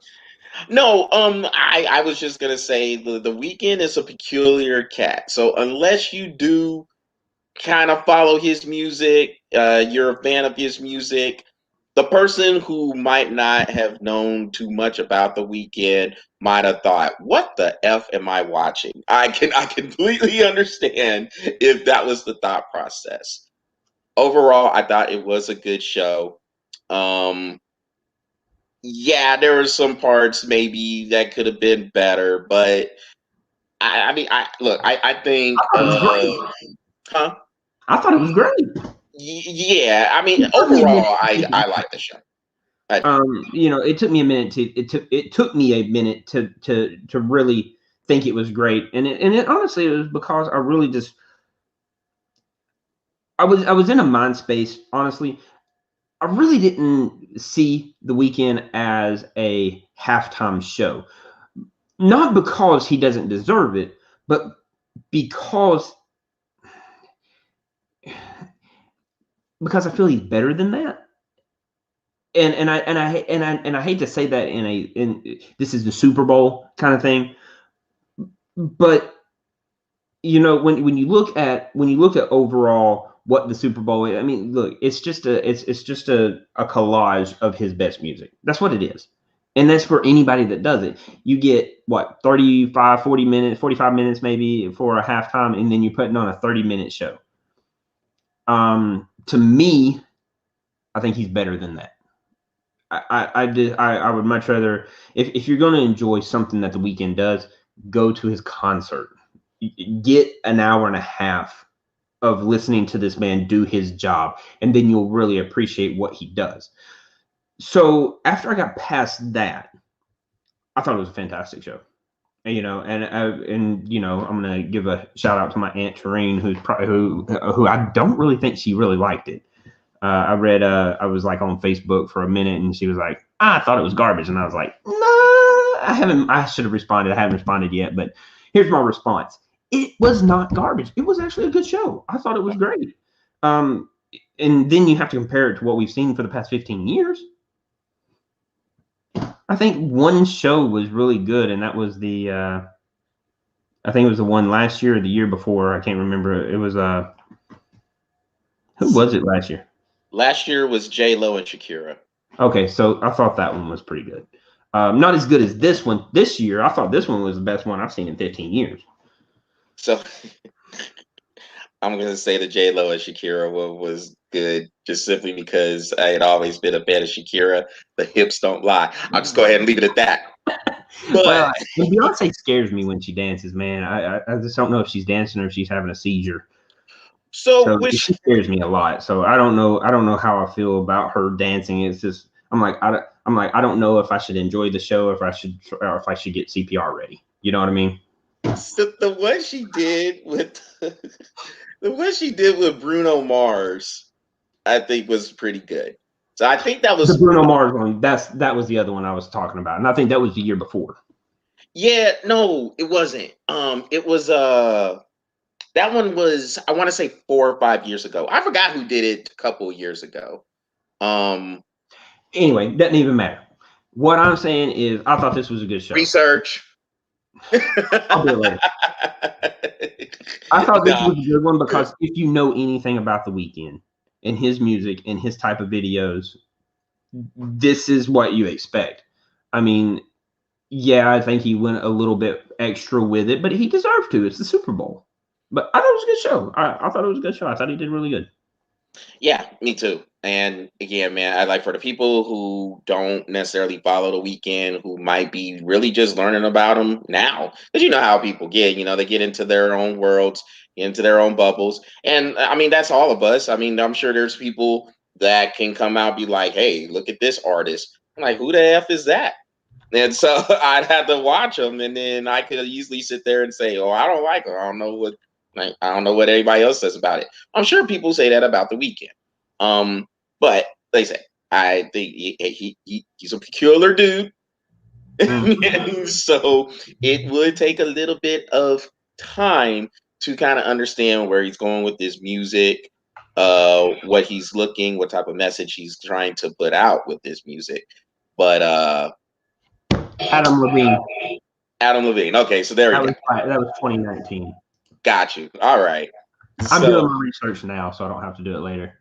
No, I was just gonna say the Weeknd is a peculiar cat. So unless you do kind of follow his music, you're a fan of his music. The person who might not have known too much about the Weeknd might have thought, "What the f am I watching?" I completely understand if that was the thought process. Overall, I thought it was a good show. Yeah, there were some parts maybe that could have been better, but I mean, I think, huh? I thought it was great. Yeah, I mean, overall, I like the show. You know, it took me a minute to really think it was great, and it honestly, it was because I really just I was in a mind space. Honestly, I really didn't see the Weeknd as a halftime show, not because he doesn't deserve it, but because I feel he's better than that. And I hate to say that in this is the Super Bowl kind of thing, but you know when you look at overall what the Super Bowl is, I mean, look, it's just a collage of his best music. That's what it is. And that's for anybody that does it. You get what 35, 40 minutes, 45 minutes maybe for a halftime, and then you're putting on a 30-minute show. To me, I think he's better than that. I would much rather if you're going to enjoy something that the Weeknd does, go to his concert. Get an hour and a half of listening to this man do his job, and then you'll really appreciate what he does. So after I got past that, I thought it was a fantastic show. And, you know, and you know, I'm gonna give a shout out to my aunt Tareen, who I don't really think she really liked it. I read, I was like on Facebook for a minute, and she was like, I thought it was garbage. And I was like, nah, I should have responded. I haven't responded yet, but here's my response. It was not garbage. It was actually a good show. I thought it was great. And then you have to compare it to what we've seen for the past 15 years. I think one show was really good, and that was the I think it was the one last year or the year before. I can't remember. It was who was it last year? Last year was J Lo and Shakira. Okay, so I thought that one was pretty good. Not as good as this one this year. I thought this one was the best one I've seen in 15 years. So I'm gonna say the J Lo and Shakira one was good, just simply because I had always been a fan of Shakira. The hips don't lie. I'll just go ahead and leave it at that. Well, But and Beyonce scares me when she dances, man. I just don't know if she's dancing or if she's having a seizure. so So she scares me a lot. So I don't know how I feel about her dancing. It's just I'm like I don't know if I should enjoy the show, or if I should get CPR ready. You know what I mean? so the one she did with the one she did with Bruno Mars, I think was pretty good. So I think that The was Bruno Mars one. That was the other one I was talking about, and I think that was the year before. yeah, no, it wasn't. It was that one was I want to say 4 or 5 years ago. I forgot who did it a couple of years ago. Um Anyway, doesn't even matter. What I'm saying is, I thought this was a good show. Research. I'll do it later. I thought this Nah, was a good one because if you know anything about The Weeknd and his music and his type of videos, this is what you expect. I mean, yeah, I think he went a little bit extra with it, but he deserved to. It's the Super Bowl. But I thought it was a good show. I thought it was a good show. I thought he did really good. yeah, me too. And again, man, I like for the people who don't necessarily follow the weekend, who might be really just learning about them now, because you know how people get, they get into their own worlds, into their own bubbles. And I mean, that's all of us. I mean, I'm sure there's people that can come out and be like, hey, look at this artist. I'm like, who the F is that? And so I'd have to watch them, and then I could easily sit there and say, "Oh, I don't like her. I don't know what anybody else says about it." I'm sure people say that about the weekend. But like I say, I think he's a peculiar dude, and so it would take a little bit of time to kind of understand where he's going with his music, what he's looking, what type of message he's trying to put out with his music. But Adam Levine. Adam Levine. Okay, so there we go. That was 2019. Got you. All right. I'm doing So, my research now, so I don't have to do it later.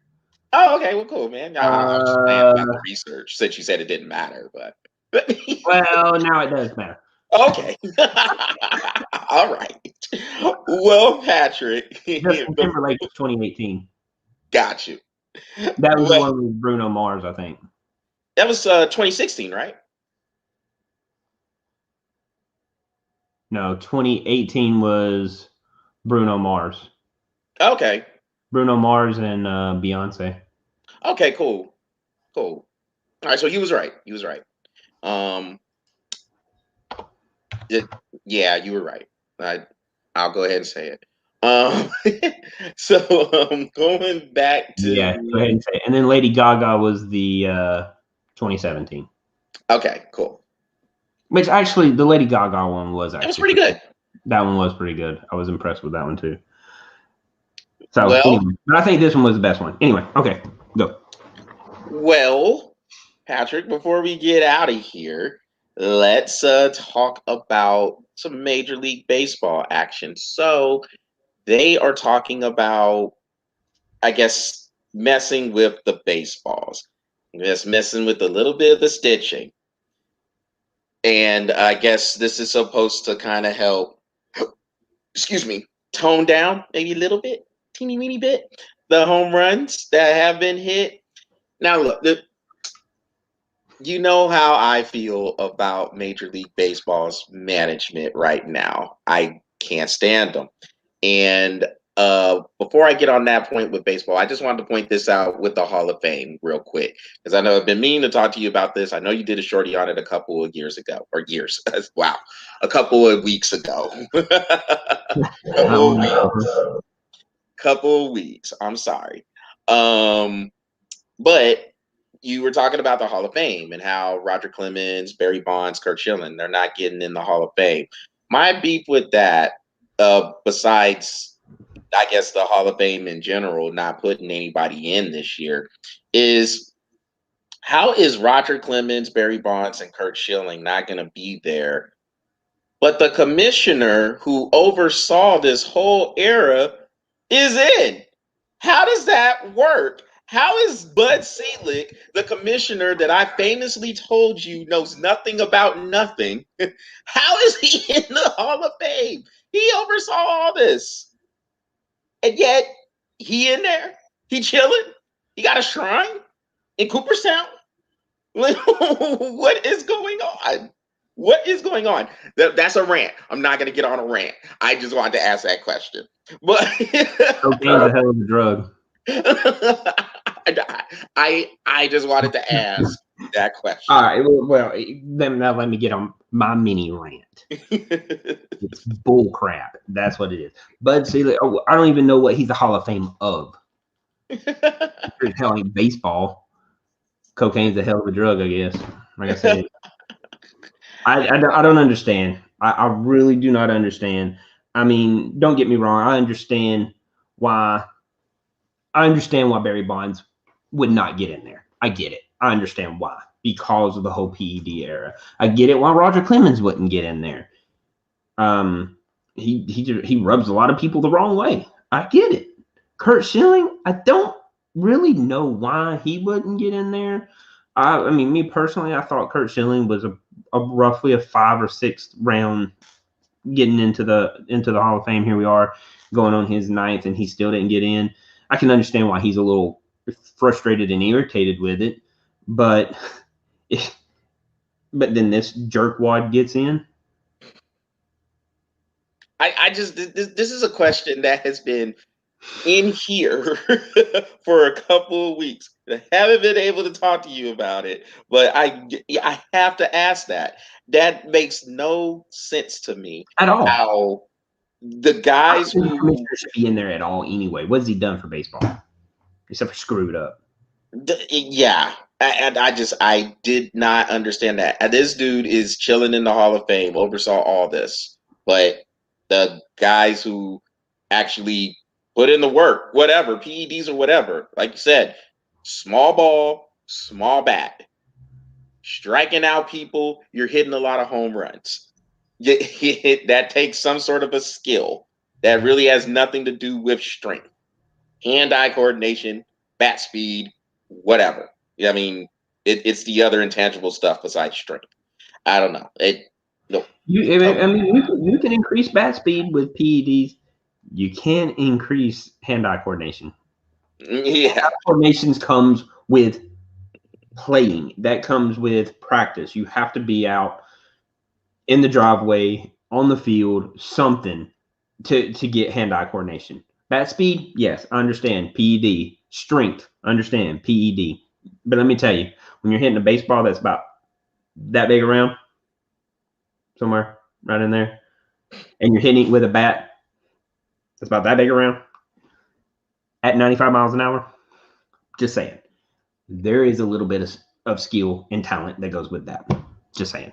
oh, okay. Well, cool, man. I'm just saying about the research since you said it didn't matter, but Well, now it does matter. okay. All right. Well, Patrick, Justin Timberlake was 2018. got you. That was the Well, one with Bruno Mars, I think. that was 2016, right? No, 2018 was Bruno Mars. Okay. Bruno Mars and Beyonce. Okay. Cool. Cool. All right. So he was right. He was right. Um. Yeah, you were right. I'll go ahead and say it. Um, so going back Yeah, go to ahead and say it. And then Lady Gaga was the 2017. okay, cool. Which actually, the Lady Gaga one was actually It was pretty good. That one was pretty good. I was impressed with that one too. So Well, anyway, but I think this one was the best one. Anyway, okay, go. well, Patrick, before we get out of here, let's talk about some Major League Baseball action. So they are talking about, I guess, messing with the baseballs, just messing with a little bit of the stitching. And I guess this is supposed to kind of help, excuse me, tone down maybe a little bit, teeny weeny bit, the home runs that have been hit. Now, look, you know how I feel about Major League Baseball's management right now. I can't stand them. And before I get on that point with baseball, I just wanted to point this out with the Hall of Fame real quick, because I know I've been meaning to talk to you about this. I know you did a shorty on it a couple of years ago, or years. Wow, a couple of weeks ago. Couple of weeks. I'm sorry. But you were talking about the Hall of Fame and how Roger Clemens, Barry Bonds, Kurt Schilling, they're not getting in the Hall of Fame. My beef with that, besides, I guess, the Hall of Fame in general, not putting anybody in this year, is how is Roger Clemens, Barry Bonds, and Kurt Schilling not going to be there, but the commissioner who oversaw this whole era is in. How does that work? How is Bud Selig, the commissioner that I famously told you knows nothing about nothing, how is he in the Hall of Fame? He oversaw all this. And yet, he in there. He chilling. He got a shrine in Cooperstown. What is going on? What is going on? That's a rant. I'm not going to get on a rant. I just wanted to ask that question. But Cocaine's a hell of a drug. I just wanted to ask that question. All right. Well, then now let me get on my mini rant. It's bull crap. That's what it is. Bud Selig. Oh, I don't even know what he's the Hall of Fame of. It's hell ain't baseball. Cocaine's a hell of a drug, I guess. Like I said, I don't understand. I really do not understand. I mean, don't get me wrong. I understand why Barry Bonds would not get in there. I get it. I understand why. Because of the whole PED era. I get it why Roger Clemens wouldn't get in there. He rubs a lot of people the wrong way. I get it. Curt Schilling, I don't really know why he wouldn't get in there. I mean, me personally, I thought Curt Schilling was a roughly a 5th or 6th round getting into the Hall of Fame. Here we are going on his 9th, and he still didn't get in. I can understand why he's a little frustrated and irritated with it, but then this jerkwad gets in. I just this is a question that has been in here for a couple of weeks. I haven't been able to talk to you about it, but I have to ask that. That makes no sense to me at all. How the guys who should be in there at all anyway. What has he done for baseball except for screw it up? Yeah, and I did not understand that. And this dude is chilling in the Hall of Fame, oversaw all this, but the guys who actually put in the work, whatever, PEDs or whatever, like you said, small ball, small bat, striking out people, you're hitting a lot of home runs. That takes some sort of a skill that really has nothing to do with strength, hand-eye coordination, bat speed, whatever. I mean, it's the other intangible stuff besides strength. I don't know. You can increase bat speed with PEDs. You can increase hand-eye coordination. Yeah, hand-eye coordination comes with playing. That comes with practice. You have to be out in the driveway, on the field, something to get hand-eye coordination. Bat speed, yes, I understand. PED. Strength, understand. PED. But let me tell you, when you're hitting a baseball that's about that big around, somewhere right in there, and you're hitting it with a bat that's about that big around at 95 miles an hour, just saying, there is a little bit of skill and talent that goes with that. Just saying.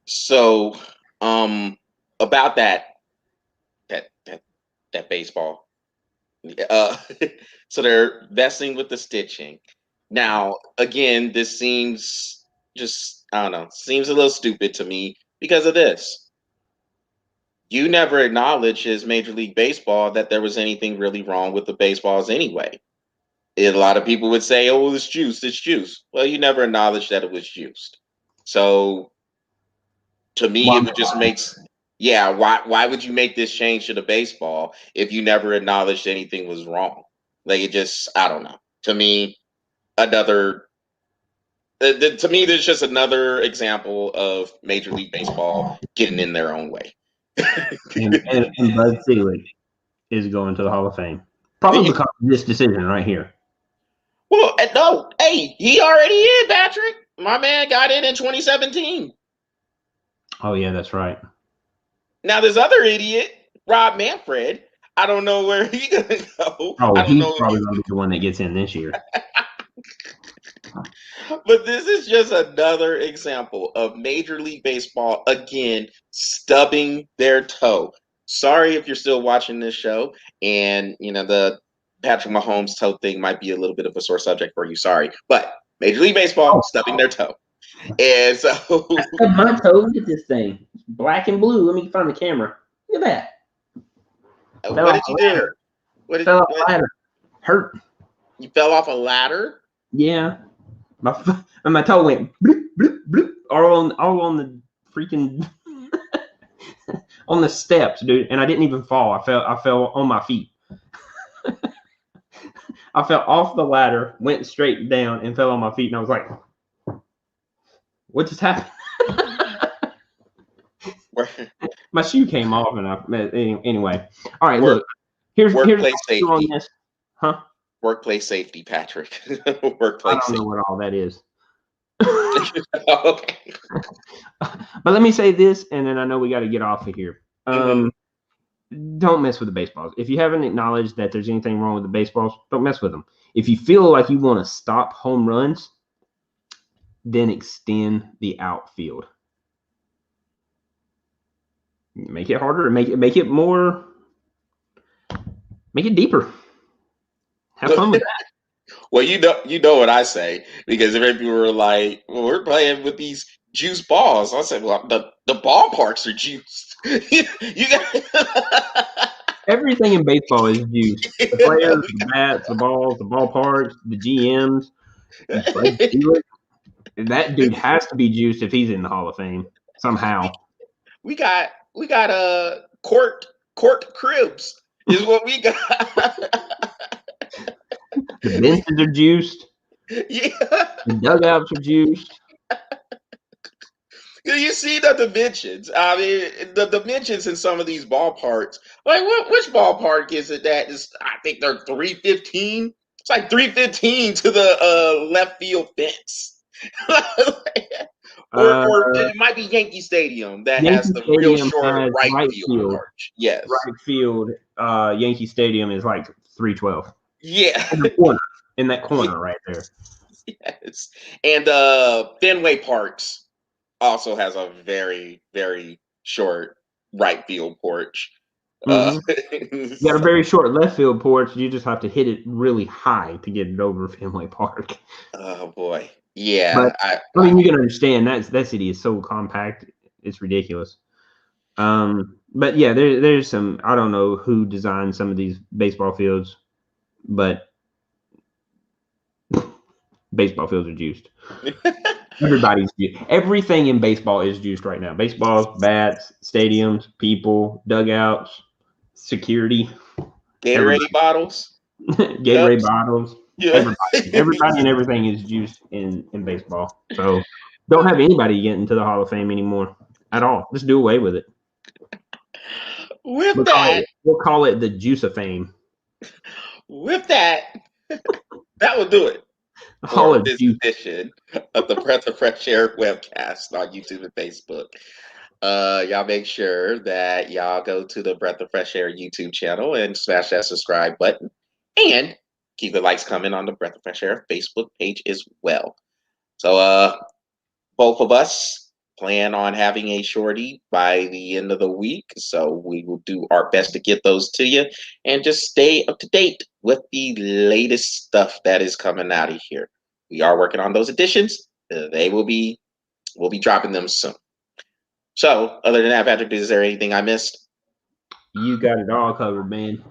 So, about that baseball. So they're messing with the stitching. Now, again, this seems just, I don't know, seems a little stupid to me because of this. You never acknowledged as Major League Baseball that there was anything really wrong with the baseballs anyway. A lot of people would say, oh, it's juiced, it's juiced. Well, you never acknowledged that it was juiced. So, to me, it would just makes, yeah, why would you make this change to the baseball if you never acknowledged anything was wrong? Like, it just, I don't know. To me, to me, there's just another example of Major League Baseball getting in their own way. and Bud Selig is going to the Hall of Fame. Probably because of this decision right here. Well, no, hey, he already is, Patrick. My man got in 2017. Oh, yeah, that's right. Now, this other idiot, Rob Manfred, I don't know where he's going to go. Oh, he's probably going to be the one that gets in this year. But this is just another example of Major League Baseball, again, stubbing their toe. Sorry if you're still watching this show, and, the Patrick Mahomes toe thing might be a little bit of a sore subject for you. Sorry. But Major League Baseball, stubbing their toe. And so, Stubbed my toe. Look at this thing. It's black and blue. Let me find the camera. Look at that. Fell what off did you a ladder. do? What did Fell off what, a ladder. Hurt. you fell off a ladder? Yeah. My toe went bloop, bloop, bloop, all on the freaking on the steps, dude. And I didn't even fall. I fell on my feet. I fell off the ladder, went straight down, and fell on my feet. And I was like, "What just happened?" My shoe came off, and anyway. All right, look. Here's workplace on safety. this, huh? Workplace safety, Patrick. I Workplace don't safety. know what all that is. Okay. But let me say this, and then I know we got to get off of here. Don't mess with the baseballs. If you haven't acknowledged that there's anything wrong with the baseballs, don't mess with them. If you feel like you want to stop home runs, then extend the outfield. Make it harder. Make it more. Make it deeper. Have fun with that. Well, you know what I say, because if people were like, "Well, we're playing with these juice balls," I said, "Well, the ballparks are juiced." You got Everything in baseball is juiced. The players, the bats, the balls, the ballparks, the GMs. Bud Stewart. That dude has to be juiced if he's in the Hall of Fame somehow. we got court cribs is what we got. The benches are juiced. Yeah. The dugouts are juiced. You see the dimensions. I mean, the dimensions in some of these ballparks. Like, which ballpark is it that is? I think they're 315. It's like 315 to the left field fence. Or it might be Yankee Stadium that has Yankee the real Stadium short has right field arch. Yes. Right field. Yankee Stadium is like 312. Yeah. In that corner right there. Yes. And Fenway Parks also has a very, very short right field porch. You got a very short left field porch. You just have to hit it really high to get it over Fenway Park. Oh boy, yeah. But I mean, you can understand that city is so compact, it's ridiculous. But yeah, there's some. I don't know who designed some of these baseball fields, but baseball fields are juiced. Everybody's juiced. Everything in baseball is juiced right now. Baseballs, bats, stadiums, people, dugouts, security. Gatorade bottles. Gatorade bottles. Yeah. Everybody and everything is juiced in baseball. So don't have anybody get into the Hall of Fame anymore at all. Just do away with it. With We'll call it the Juice of Fame. With that will do it for this edition of the Breath of Fresh Air webcast on YouTube and Facebook. Y'all make sure that y'all go to the Breath of Fresh Air YouTube channel and smash that subscribe button, and keep the likes coming on the Breath of Fresh Air Facebook page as well. So both of us plan on having a shorty by the end of the week, so we will do our best to get those to you and just stay up to date with the latest stuff that is coming out of here. We are working on those editions. We'll be dropping them soon. So, other than that, Patrick, is there anything I missed? You got it all covered, man.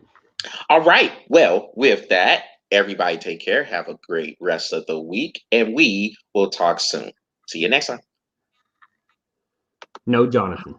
All right. Well, with that, everybody take care. Have a great rest of the week, and we will talk soon. See you next time. No, Jonathan.